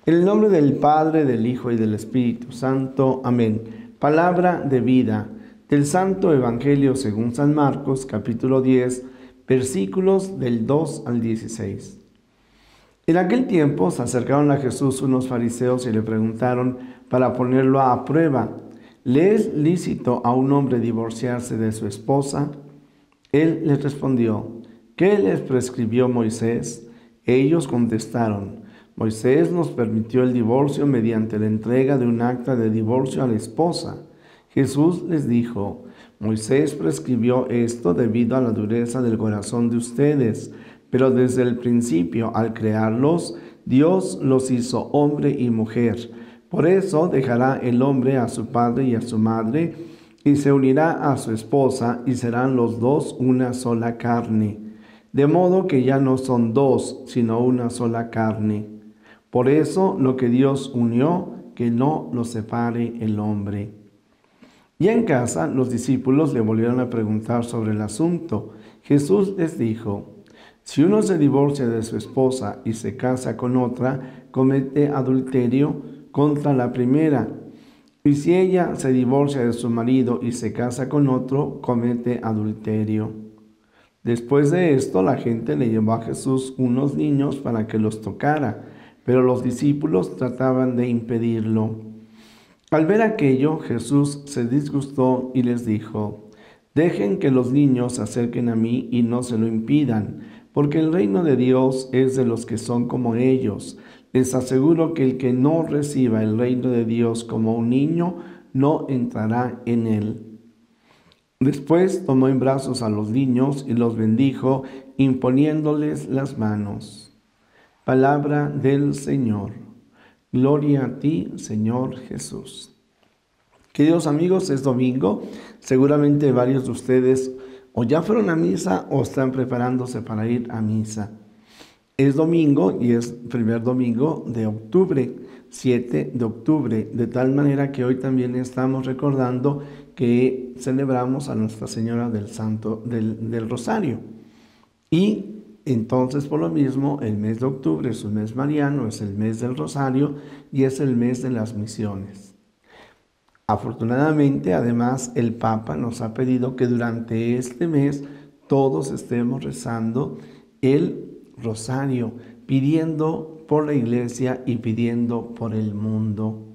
En el nombre del Padre, del Hijo y del Espíritu Santo. Amén. Palabra de vida del Santo Evangelio según San Marcos, capítulo 10, versículos del 2 al 16. En aquel tiempo se acercaron a Jesús unos fariseos y le preguntaron para ponerlo a prueba: ¿le es lícito a un hombre divorciarse de su esposa? Él les respondió: ¿qué les prescribió Moisés? Ellos contestaron: Moisés nos permitió el divorcio mediante la entrega de un acta de divorcio a la esposa. Jesús les dijo: Moisés prescribió esto debido a la dureza del corazón de ustedes, pero desde el principio, al crearlos, Dios los hizo hombre y mujer. Por eso dejará el hombre a su padre y a su madre, y se unirá a su esposa, y serán los dos una sola carne. De modo que ya no son dos, sino una sola carne. Por eso lo que Dios unió, que no lo separe el hombre. Ya en casa, los discípulos le volvieron a preguntar sobre el asunto. Jesús les dijo: si uno se divorcia de su esposa y se casa con otra, comete adulterio contra la primera. Y si ella se divorcia de su marido y se casa con otro, comete adulterio. Después de esto, la gente le llevó a Jesús unos niños para que los tocara, pero los discípulos trataban de impedirlo. Al ver aquello, Jesús se disgustó y les dijo: dejen que los niños se acerquen a mí y no se lo impidan, porque el reino de Dios es de los que son como ellos. Les aseguro que el que no reciba el reino de Dios como un niño, no entrará en él. Después tomó en brazos a los niños y los bendijo, imponiéndoles las manos. Palabra del Señor. Gloria a ti, Señor Jesús. Queridos amigos, es domingo. Seguramente varios de ustedes o ya fueron a misa o están preparándose para ir a misa. Es domingo y es primer domingo de octubre, 7 de octubre, de tal manera que hoy también estamos recordando que celebramos a Nuestra Señora del Santo del Rosario. Y entonces, por lo mismo, el mes de octubre es un mes mariano, es el mes del Rosario y es el mes de las misiones. Afortunadamente, además, el Papa nos ha pedido que durante este mes todos estemos rezando el Rosario, pidiendo por la Iglesia y pidiendo por el mundo.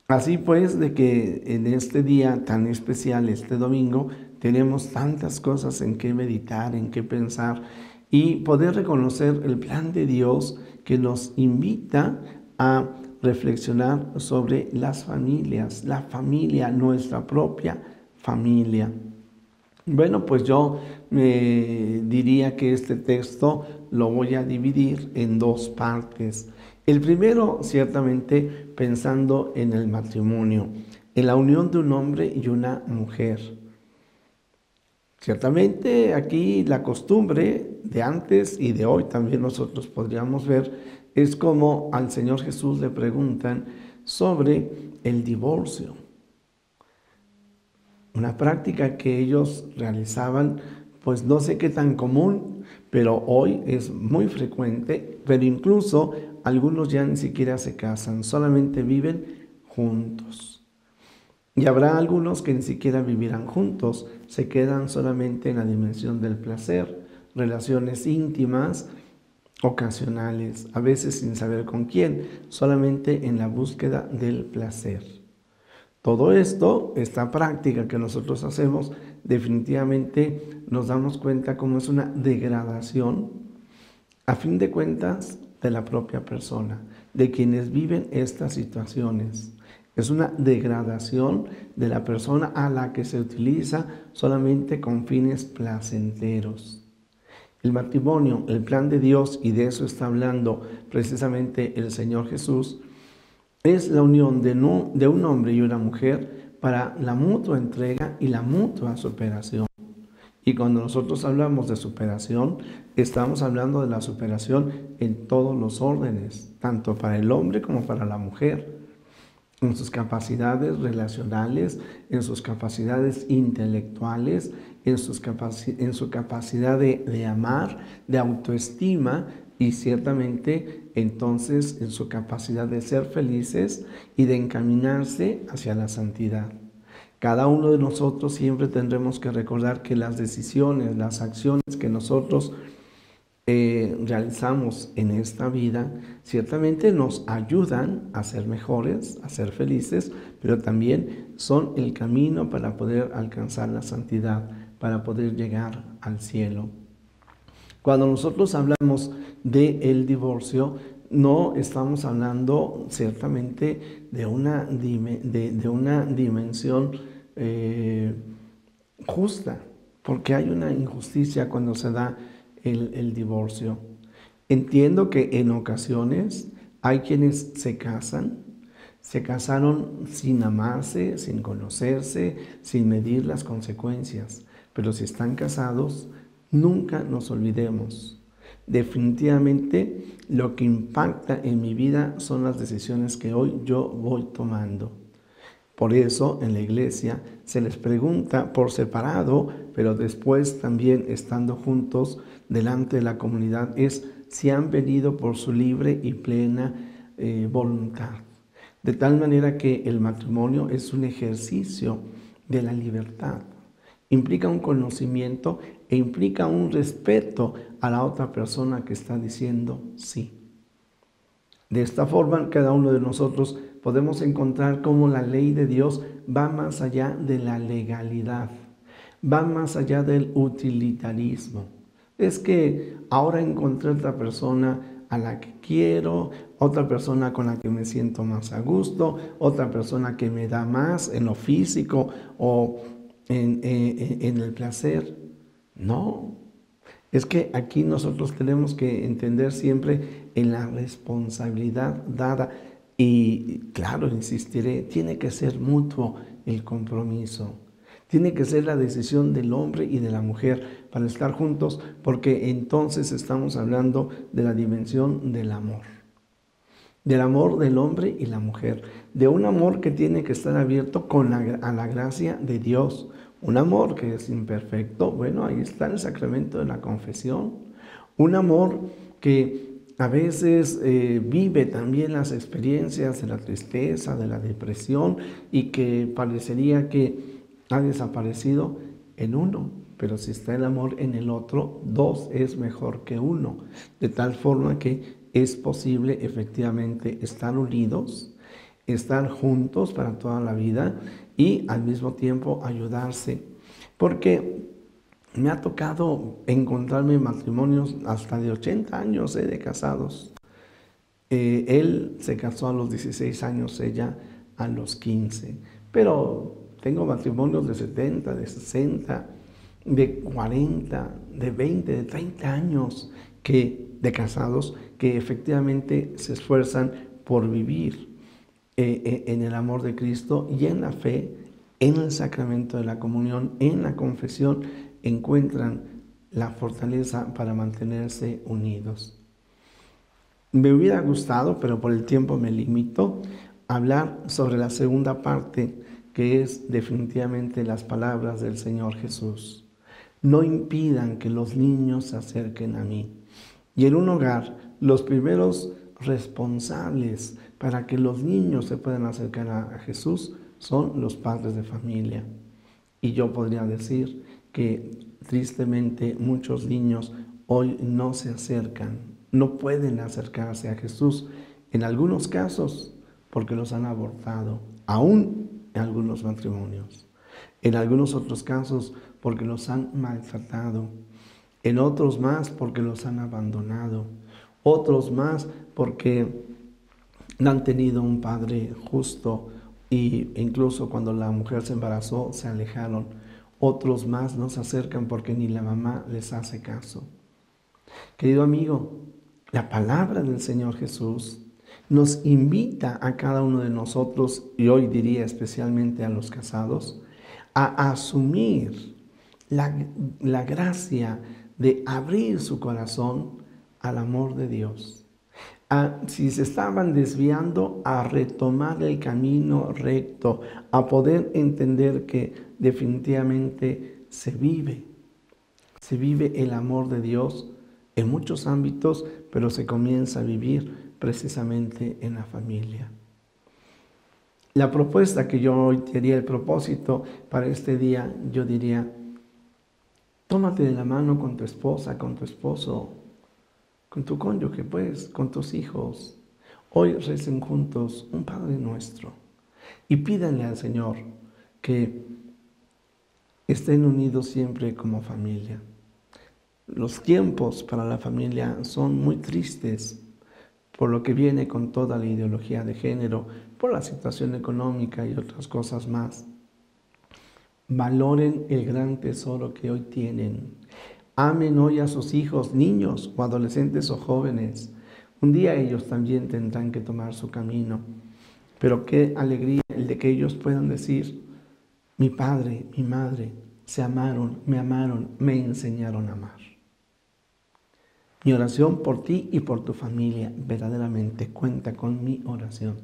Así pues, de que en este día tan especial, este domingo, tenemos tantas cosas en que meditar, en que pensar y poder reconocer el plan de Dios que nos invita a reflexionar sobre las familias, la familia, nuestra propia familia. Bueno, pues yo diría que este texto lo voy a dividir en dos partes. El primero, ciertamente, pensando en el matrimonio, en la unión de un hombre y una mujer. Ciertamente aquí la costumbre de antes y de hoy también nosotros podríamos ver es como al Señor Jesús le preguntan sobre el divorcio. Una práctica que ellos realizaban, pues no sé qué tan común, pero hoy es muy frecuente, pero incluso algunos ya ni siquiera se casan, solamente viven juntos. Y habrá algunos que ni siquiera vivirán juntos, se quedan solamente en la dimensión del placer, relaciones íntimas, ocasionales, a veces sin saber con quién, solamente en la búsqueda del placer. Todo esto, esta práctica que nosotros hacemos, definitivamente nos damos cuenta cómo es una degradación, a fin de cuentas, de la propia persona, de quienes viven estas situaciones. Es una degradación de la persona a la que se utiliza solamente con fines placenteros. El matrimonio, el plan de Dios, y de eso está hablando precisamente el Señor Jesús, es la unión de un hombre y una mujer para la mutua entrega y la mutua superación. Y cuando nosotros hablamos de superación, estamos hablando de la superación en todos los órdenes, tanto para el hombre como para la mujer, en sus capacidades relacionales, en sus capacidades intelectuales, en su capacidad de amar, de autoestima y ciertamente entonces en su capacidad de ser felices y de encaminarse hacia la santidad. Cada uno de nosotros siempre tendremos que recordar que las decisiones, las acciones que nosotros realizamos en esta vida, ciertamente nos ayudan a ser mejores, a ser felices, pero también son el camino para poder alcanzar la santidad, para poder llegar al cielo. Cuando nosotros hablamos del divorcio, no estamos hablando ciertamente de una dimensión justa, porque hay una injusticia cuando se da el divorcio. Entiendo que en ocasiones hay quienes se casaron sin amarse, sin conocerse, sin medir las consecuencias, pero si están casados, nunca nos olvidemos. Definitivamente lo que impacta en mi vida son las decisiones que hoy yo voy tomando. Por eso en la iglesia se les pregunta por separado, pero después también estando juntos delante de la comunidad, es si han venido por su libre y plena voluntad. De tal manera que el matrimonio es un ejercicio de la libertad. Implica un conocimiento e implica un respeto a la otra persona que está diciendo sí. De esta forma, cada uno de nosotros podemos encontrar cómo la ley de Dios va más allá de la legalidad, va más allá del utilitarismo. Es que ahora encontré otra persona a la que quiero, otra persona con la que me siento más a gusto, otra persona que me da más en lo físico o en el placer. No, es que aquí nosotros tenemos que entender siempre en la responsabilidad dada y claro, insistiré, tiene que ser mutuo el compromiso. Tiene que ser la decisión del hombre y de la mujer para estar juntos, porque entonces estamos hablando de la dimensión del amor del hombre y la mujer, de un amor que tiene que estar abierto a la gracia de Dios. Un amor que es imperfecto, bueno, ahí está el sacramento de la confesión. Un amor que a veces vive también las experiencias de la tristeza, de la depresión y que parecería que ha desaparecido en uno. Pero si está el amor en el otro, dos es mejor que uno. De tal forma que es posible efectivamente estar unidos, estar juntos para toda la vida y al mismo tiempo ayudarse. Porque me ha tocado encontrarme matrimonios hasta de 80 años de casados. Él se casó a los 16 años, ella a los 15. Pero tengo matrimonios de 70, de 60, de 40, de 20, de 30 años de casados que efectivamente se esfuerzan por vivir en el amor de Cristo y en la fe, en el sacramento de la comunión, en la confesión, encuentran la fortaleza para mantenerse unidos. Me hubiera gustado, pero por el tiempo me limito, a hablar sobre la segunda parte, que es definitivamente las palabras del Señor Jesús. No impidan que los niños se acerquen a mí. Y en un hogar, los primeros responsables para que los niños se puedan acercar a Jesús son los padres de familia. Y yo podría decir que tristemente muchos niños hoy no se acercan, no pueden acercarse a Jesús, en algunos casos porque los han abortado, aún en algunos matrimonios. En algunos otros casos porque los han maltratado. En otros más porque los han abandonado. Otros más porque no han tenido un padre justo e incluso cuando la mujer se embarazó se alejaron. Otros más no se acercan porque ni la mamá les hace caso. Querido amigo, la palabra del Señor Jesús nos invita a cada uno de nosotros, y hoy diría especialmente a los casados, a asumir la gracia de abrir su corazón al amor de Dios. Si se estaban desviando, a retomar el camino recto, a poder entender que definitivamente se vive el amor de Dios en muchos ámbitos, pero se comienza a vivir precisamente en la familia. La propuesta que yo hoy te haría, el propósito para este día, yo diría, tómate de la mano con tu esposa, con tu esposo, con tu cónyuge, pues, con tus hijos. Hoy recen juntos un Padre Nuestro y pídanle al Señor que estén unidos siempre como familia. Los tiempos para la familia son muy tristes por lo que viene con toda la ideología de género, por la situación económica y otras cosas más. Valoren el gran tesoro que hoy tienen. Amen hoy a sus hijos, niños o adolescentes o jóvenes. Un día ellos también tendrán que tomar su camino. Pero qué alegría el de que ellos puedan decir, mi padre, mi madre, se amaron, me enseñaron a amar. Mi oración por ti y por tu familia verdaderamente cuenta con mi oración.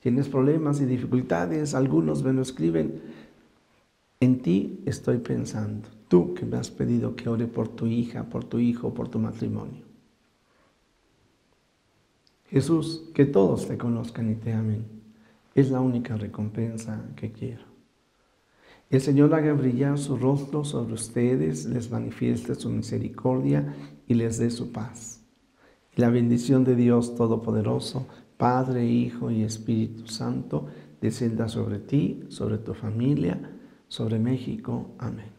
Tienes problemas y dificultades, algunos me lo escriben. En ti estoy pensando, tú que me has pedido que ore por tu hija, por tu hijo, por tu matrimonio. Jesús, que todos te conozcan y te amen, es la única recompensa que quiero. El Señor haga brillar su rostro sobre ustedes, les manifieste su misericordia y les dé su paz. Y la bendición de Dios Todopoderoso, Padre, Hijo y Espíritu Santo, descienda sobre ti, sobre tu familia, sobre México. Amén.